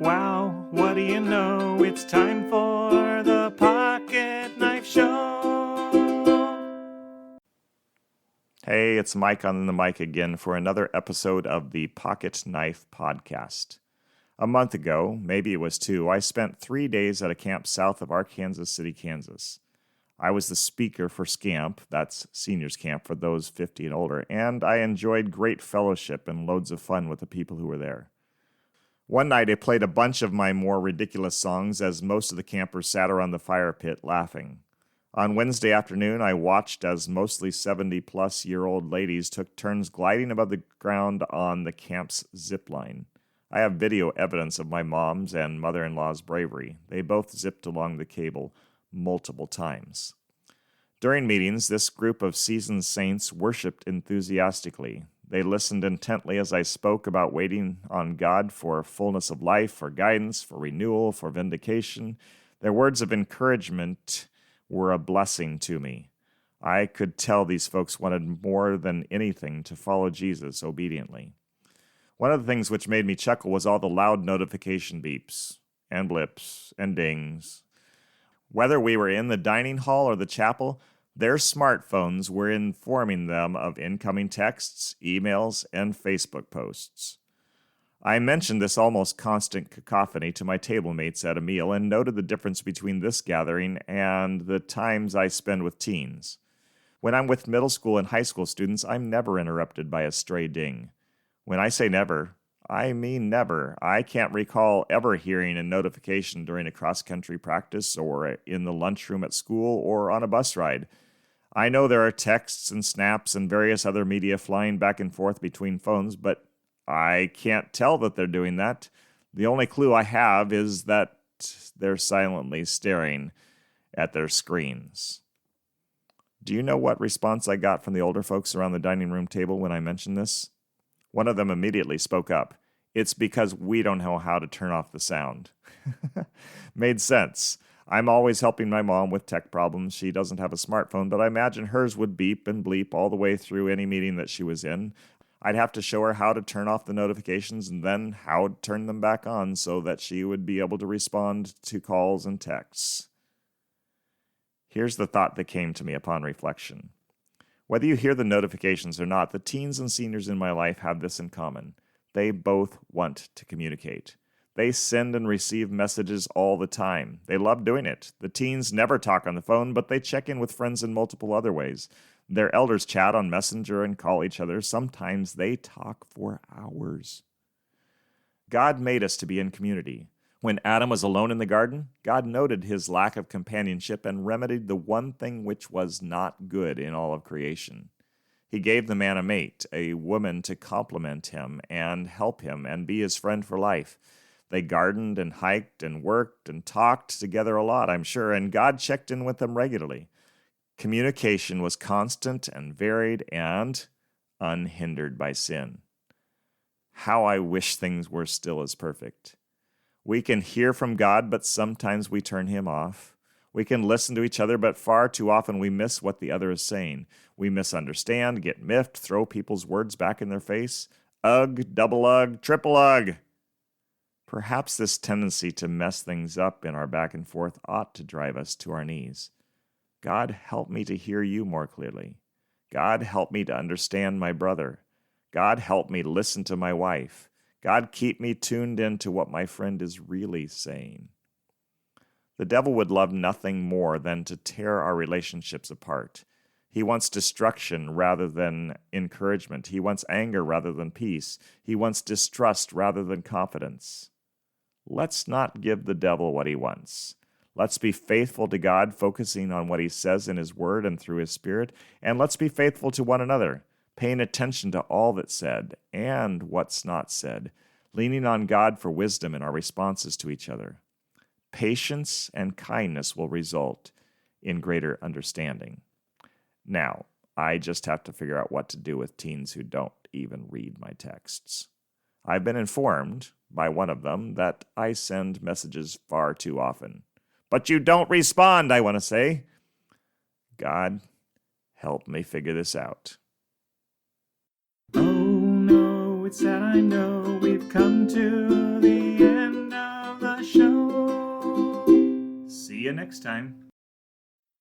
wow, what do you know? It's time for the Pocket Knife Show. Hey, it's Mike on the mic again for another episode of the Pocket Knife Podcast. A month ago, maybe it was 2, I spent 3 days at a camp south of Arkansas City, Kansas. I was the speaker for SCAMP, that's seniors camp for those 50 and older, and I enjoyed great fellowship and loads of fun with the people who were there. One night I played a bunch of my more ridiculous songs as most of the campers sat around the fire pit laughing. On Wednesday afternoon, I watched as mostly 70-plus-year-old ladies took turns gliding above the ground on the camp's zip line. I have video evidence of my mom's and mother-in-law's bravery. They both zipped along the cable multiple times. During meetings, this group of seasoned saints worshiped enthusiastically. They listened intently as I spoke about waiting on God for fullness of life, for guidance, for renewal, for vindication. Their words of encouragement were a blessing to me. I could tell these folks wanted more than anything to follow Jesus obediently. One of the things which made me chuckle was all the loud notification beeps and blips and dings. Whether we were in the dining hall or the chapel, their smartphones were informing them of incoming texts, emails, and Facebook posts. I mentioned this almost constant cacophony to my table mates at a meal and noted the difference between this gathering and the times I spend with teens. When I'm with middle school and high school students, I'm never interrupted by a stray ding. When I say never, I mean never. I can't recall ever hearing a notification during a cross-country practice or in the lunchroom at school or on a bus ride. I know there are texts and snaps and various other media flying back and forth between phones, but I can't tell that they're doing that. The only clue I have is that they're silently staring at their screens. Do you know what response I got from the older folks around the dining room table when I mentioned this? One of them immediately spoke up. It's because we don't know how to turn off the sound. Made sense. I'm always helping my mom with tech problems. She doesn't have a smartphone, but I imagine hers would beep and bleep all the way through any meeting that she was in. I'd have to show her how to turn off the notifications and then how to turn them back on so that she would be able to respond to calls and texts. Here's the thought that came to me upon reflection. Whether you hear the notifications or not, the teens and seniors in my life have this in common. They both want to communicate. They send and receive messages all the time. They love doing it. The teens never talk on the phone, but they check in with friends in multiple other ways. Their elders chat on Messenger and call each other. Sometimes they talk for hours. God made us to be in community. When Adam was alone in the garden, God noted his lack of companionship and remedied the one thing which was not good in all of creation. He gave the man a mate, a woman to complement him and help him and be his friend for life. They gardened and hiked and worked and talked together a lot, I'm sure, and God checked in with them regularly. Communication was constant and varied and unhindered by sin. How I wish things were still as perfect. We can hear from God, but sometimes we turn him off. We can listen to each other, but far too often we miss what the other is saying. We misunderstand, get miffed, throw people's words back in their face. Ugh, double ugh, triple ugh. Perhaps this tendency to mess things up in our back and forth ought to drive us to our knees. God, help me to hear you more clearly. God, help me to understand my brother. God, help me listen to my wife. God, keep me tuned in to what my friend is really saying. The devil would love nothing more than to tear our relationships apart. He wants destruction rather than encouragement. He wants anger rather than peace. He wants distrust rather than confidence. Let's not give the devil what he wants. Let's be faithful to God, focusing on what he says in his word and through his spirit, and let's be faithful to one another, paying attention to all that's said and what's not said, leaning on God for wisdom in our responses to each other. Patience and kindness will result in greater understanding. Now, I just have to figure out what to do with teens who don't even read my texts. I've been informed by one of them that I send messages far too often. But you don't respond, I want to say. God, help me figure this out. Oh no, it's sad, I know we've come to the end of you next time.